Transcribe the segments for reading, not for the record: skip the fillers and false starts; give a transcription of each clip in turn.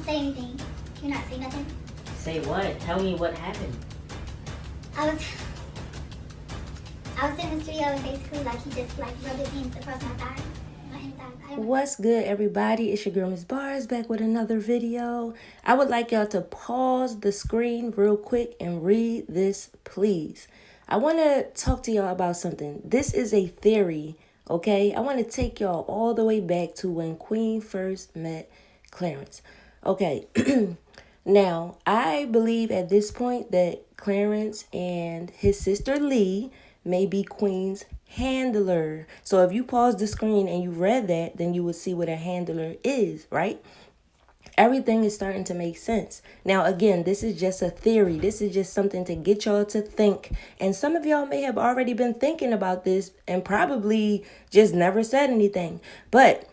say anything. Can you not say nothing? Say what? Tell me what happened. I was in the studio and basically like he just like rubbed his hands across my thigh. What's good, everybody? It's your girl Miss Bars back with another video. I would like y'all to pause the screen real quick and read this, please. I want to talk to y'all about something. This is a theory, okay? I want to take y'all all the way back to when Queen first met Clarence. Okay, now I believe at this point that Clarence and his sister Lee may be Queen's handler. So if you pause the screen and you read that, then you would see what a handler is, right? Everything is starting to make sense. Now, again, this is just a theory. This is just something to get y'all to think. And some of y'all may have already been thinking about this and probably just never said anything. But,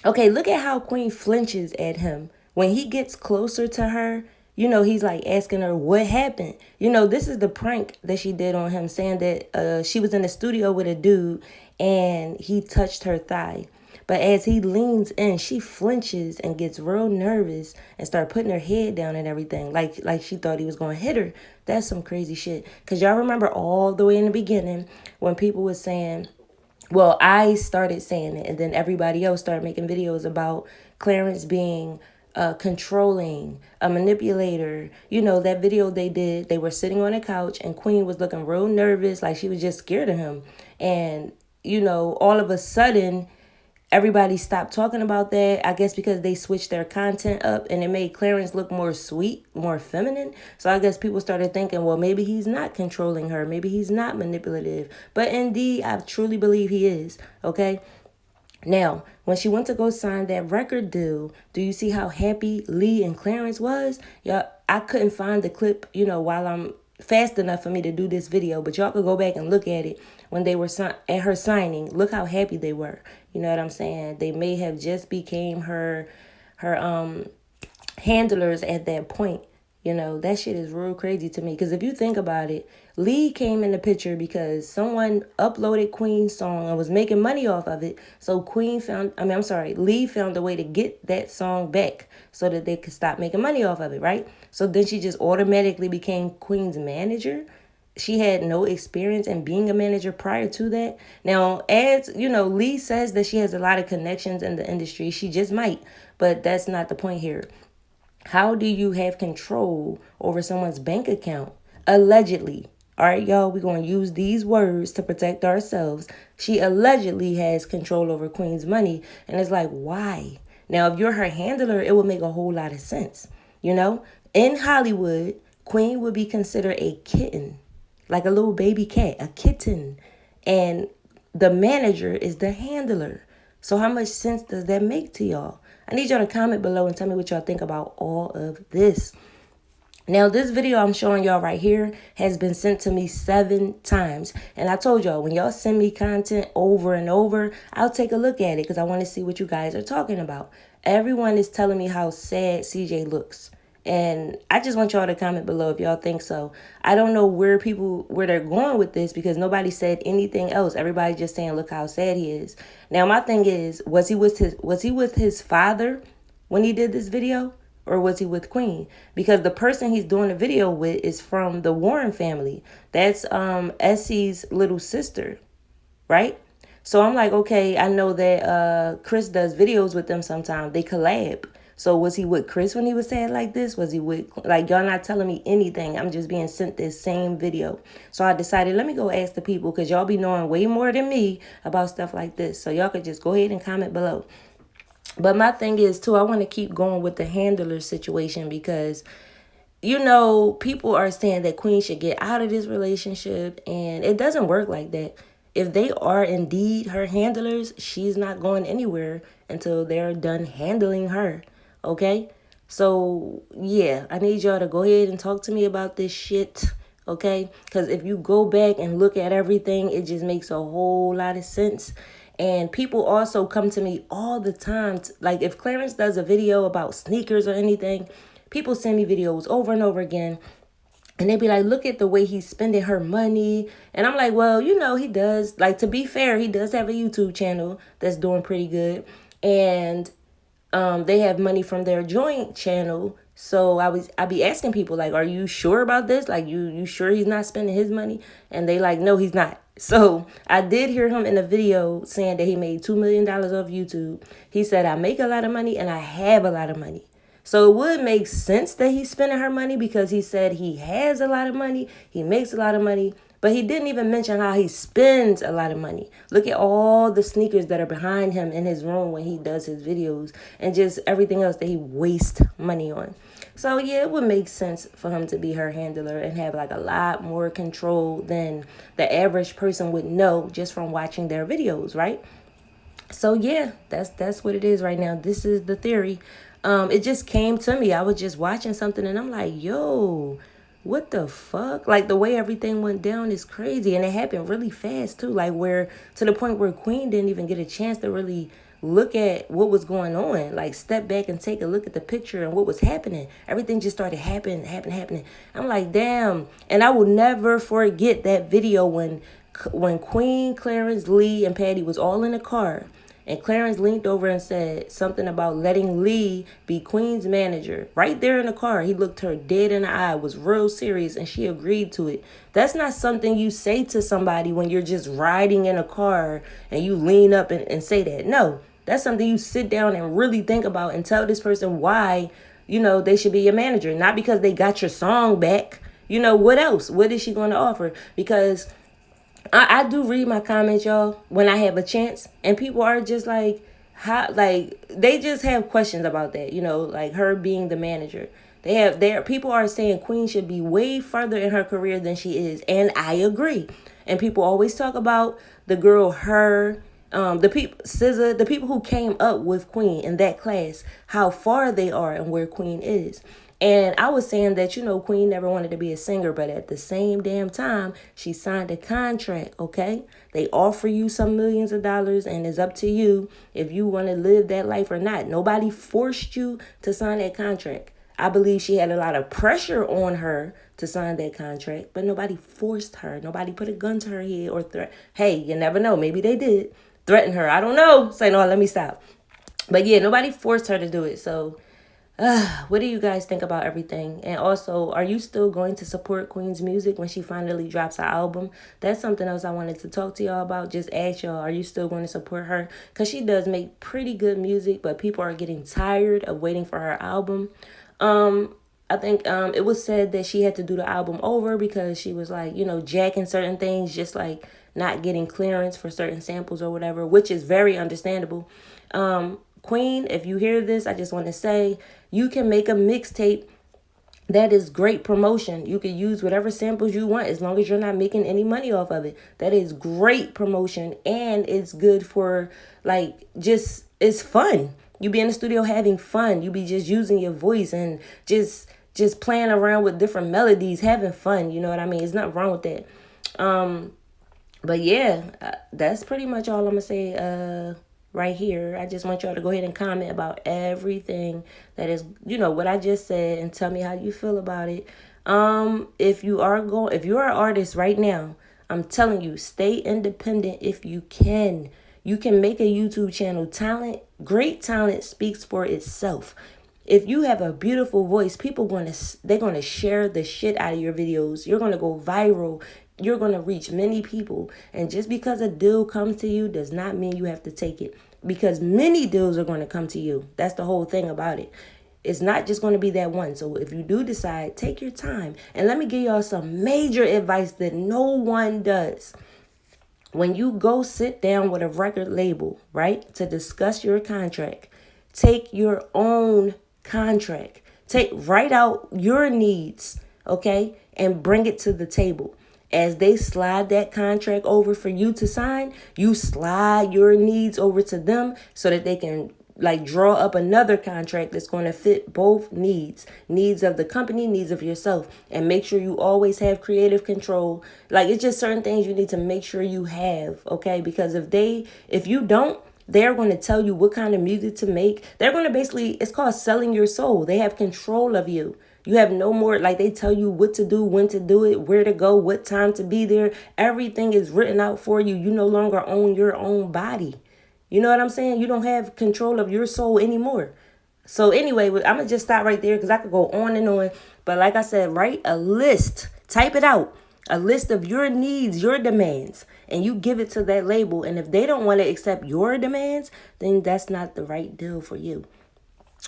okay, look at how Queen flinches at him. When he gets closer to her, you know, he's like asking her what happened. You know, this is the prank that she did on him, saying that she was in the studio with a dude and he touched her thigh. But as he leans in, she flinches and gets real nervous and start putting her head down and everything. Like she thought he was going to hit her. That's some crazy shit. Because y'all remember all the way in the beginning when people were saying, well, I started saying it and then everybody else started making videos about Clarence being controlling, a manipulator. You know, that video they did, they were sitting on a couch and Queen was looking real nervous, like she was just scared of him. And, you know, all of a sudden, everybody stopped talking about that, I guess because they switched their content up and it made Clarence look more sweet, more feminine. So I guess people started thinking, well, maybe he's not controlling her. Maybe he's not manipulative. But indeed, I truly believe he is, okay? Now, when she went to go sign that record deal, do you see how happy Lee and Clarence was? Y'all, I couldn't find the clip, you know, while I'm fast enough for me to do this video, but y'all could go back and look at it when they were at her signing. Look how happy they were. You know what I'm saying? They may have just became her handlers at that point. You know, that shit is real crazy to me. Because if you think about it, Lee came in the picture because someone uploaded Queen's song and was making money off of it. So Lee found a way to get that song back so that they could stop making money off of it, right? So then she just automatically became Queen's manager. She had no experience in being a manager prior to that. Now, as you know, Lee says that she has a lot of connections in the industry. She just might, but that's not the point here. How do you have control over someone's bank account? Allegedly. All right, y'all, we're going to use these words to protect ourselves. She allegedly has control over Queen's money. And it's like, why? Now, if you're her handler, it would make a whole lot of sense. You know, in Hollywood, Queen would be considered a kitten, like a little baby cat, a kitten. And the manager is the handler. So how much sense does that make to y'all? I need y'all to comment below and tell me what y'all think about all of this. Now, this video I'm showing y'all right here has been sent to me 7 times. And I told y'all, when y'all send me content over and over, I'll take a look at it because I want to see what you guys are talking about. Everyone is telling me how sad CJ looks. And I just want y'all to comment below if y'all think so. I don't know where they're going with this because nobody said anything else. Everybody just saying, look how sad he is. Now, my thing is, was he with his father when he did this video? Or was he with Queen? Because the person he's doing the video with is from the Warren family. That's Essie's little sister, right? So I'm like, okay, I know that Chris does videos with them sometimes. They collab. So was he with Chris when he was saying like this? Was he with, like, y'all not telling me anything. I'm just being sent this same video. So I decided, let me go ask the people because y'all be knowing way more than me about stuff like this. So y'all could just go ahead and comment below. But my thing is, too, I want to keep going with the handler situation because, you know, people are saying that Queen should get out of this relationship. And it doesn't work like that. If they are indeed her handlers, she's not going anywhere until they're done handling her. Okay? So, yeah, I need y'all to go ahead and talk to me about this shit. Okay? Because if you go back and look at everything, it just makes a whole lot of sense. And people also come to me all the time. Like if Clarence does a video about sneakers or anything, people send me videos over and over again. And they be like, look at the way he's spending her money. And I'm like, well, you know, he does. Like, to be fair, he does have a YouTube channel that's doing pretty good. And they have money from their joint channel. So I be asking people like, are you sure about this? Like, you sure he's not spending his money? And they like, no, he's not. So I did hear him in a video saying that he made $2 million off YouTube. He said, I make a lot of money and I have a lot of money. So it would make sense that he's spending her money because he said he has a lot of money, he makes a lot of money, but he didn't even mention how he spends a lot of money. Look at all the sneakers that are behind him in his room when he does his videos and just everything else that he wastes money on. So yeah, it would make sense for him to be her handler and have like a lot more control than the average person would know just from watching their videos, right? So yeah, that's what it is right now. This is the theory. It just came to me. I was just watching something and I'm like, yo, what the fuck? Like the way everything went down is crazy. And it happened really fast too. Like where to the point where Queen didn't even get a chance to really look at what was going on. Like step back and take a look at the picture and what was happening. Everything just started happening. I'm like, damn. And I will never forget that video when Queen, Clarence, Lee, and Patty was all in the car. And Clarence leaned over and said something about letting Lee be Queen's manager. Right there in the car, he looked her dead in the eye, was real serious, and she agreed to it. That's not something you say to somebody when you're just riding in a car and you lean up and say that. No, that's something you sit down and really think about and tell this person why, they should be your manager. Not because they got your song back. What else? What is she going to offer? Because I do read my comments, y'all, when I have a chance, and people are just like, they just have questions about that, like her being the manager. People are saying Queen should be way further in her career than she is, and I agree. And people always talk about the girl, the people, SZA, the people who came up with Queen in that class, how far they are and where Queen is. And I was saying that, Queen never wanted to be a singer, but at the same damn time, she signed a contract, okay? They offer you some millions of dollars, and it's up to you if you want to live that life or not. Nobody forced you to sign that contract. I believe she had a lot of pressure on her to sign that contract, but nobody forced her. Nobody put a gun to her head or hey, you never know. Maybe they did threaten her. I don't know. Say, no, let me stop. But yeah, nobody forced her to do it. So what do you guys think about everything? And also, are you still going to support Queen's music when she finally drops her album? That's something else I wanted to talk to y'all about. Just ask y'all, are you still going to support her? Because she does make pretty good music, but people are getting tired of waiting for her album. I think it was said that she had to do the album over because she was like, jacking certain things, just like not getting clearance for certain samples or whatever, which is very understandable. Queen, if you hear this, I just want to say you can make a mixtape that is great promotion. You can use whatever samples you want as long as you're not making any money off of it. That is great promotion, and it's good for it's fun. You be in the studio having fun. You be just using your voice and just playing around with different melodies, having fun. You know what I mean? There's nothing wrong with that. But yeah, that's pretty much all I'm gonna say right here. I just want y'all to go ahead and comment about everything that is, what I just said, and tell me how you feel about it. If you're an artist right now, I'm telling you, stay independent if you can. You can make a YouTube channel. Great talent speaks for itself. If you have a beautiful voice, they're gonna share the shit out of your videos. You're gonna go viral. You're going to reach many people. And just because a deal comes to you does not mean you have to take it, because many deals are going to come to you. That's the whole thing about it. It's not just going to be that one. So if you do decide, take your time. And let me give y'all some major advice that no one does. When you go sit down with a record label, right, to discuss your contract, take your own contract. Write out your needs, okay, and bring it to the table. As they slide that contract over for you to sign, you slide your needs over to them so that they can draw up another contract that's going to fit both needs of the company, needs of yourself, and make sure you always have creative control. It's just certain things you need to make sure you have, okay? Because if you don't, they're going to tell you what kind of music to make. They're going to it's called selling your soul. They have control of you. You have no more, they tell you what to do, when to do it, where to go, what time to be there. Everything is written out for you. You no longer own your own body. You know what I'm saying? You don't have control of your soul anymore. So anyway, I'm going to just stop right there because I could go on and on. But like I said, write a list. Type it out. A list of your needs, your demands. And you give it to that label. And if they don't want to accept your demands, then that's not the right deal for you.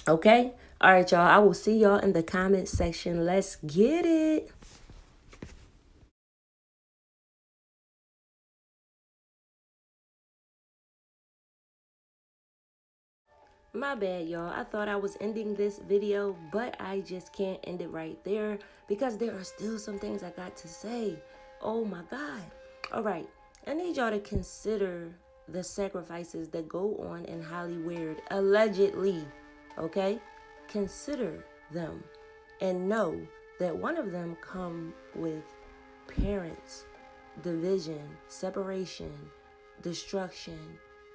Okay? All right, y'all. I will see y'all in the comment section. Let's get it. My bad, y'all. I thought I was ending this video, but I just can't end it right there because there are still some things I got to say. Oh my God. All right. I need y'all to consider the sacrifices that go on in Hollywood, allegedly. Okay? Consider them and know that one of them come with parents, division, separation, destruction,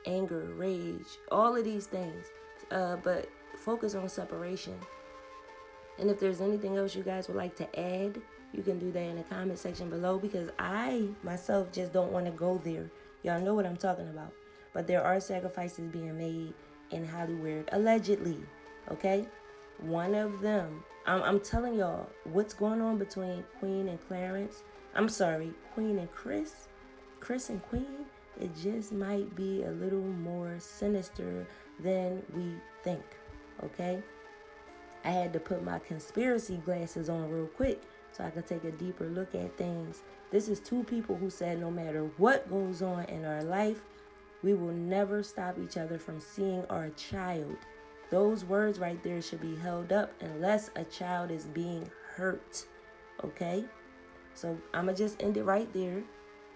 anger, rage, all of these things. But focus on separation. And if there's anything else you guys would like to add, you can do that in the comment section below because I myself just don't want to go there. Y'all know what I'm talking about. But there are sacrifices being made in Hollywood, allegedly. Okay? One of them, I'm telling y'all what's going on between Queen and Clarence. I'm sorry, Queen and Chris. Chris and Queen, it just might be a little more sinister than we think, okay? I had to put my conspiracy glasses on real quick so I could take a deeper look at things. This is two people who said no matter what goes on in our life, we will never stop each other from seeing our child. Those words right there should be held up unless a child is being hurt, okay? So I'm going to just end it right there.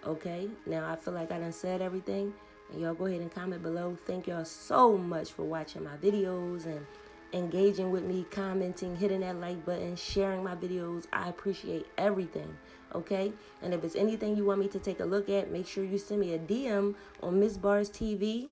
Okay, now I feel like I done said everything, and y'all go ahead and comment below. Thank y'all so much for watching my videos and engaging with me, commenting, hitting that like button, sharing my videos. I appreciate everything, okay? And if it's anything you want me to take a look at, make sure you send me a DM on Miss Bars TV.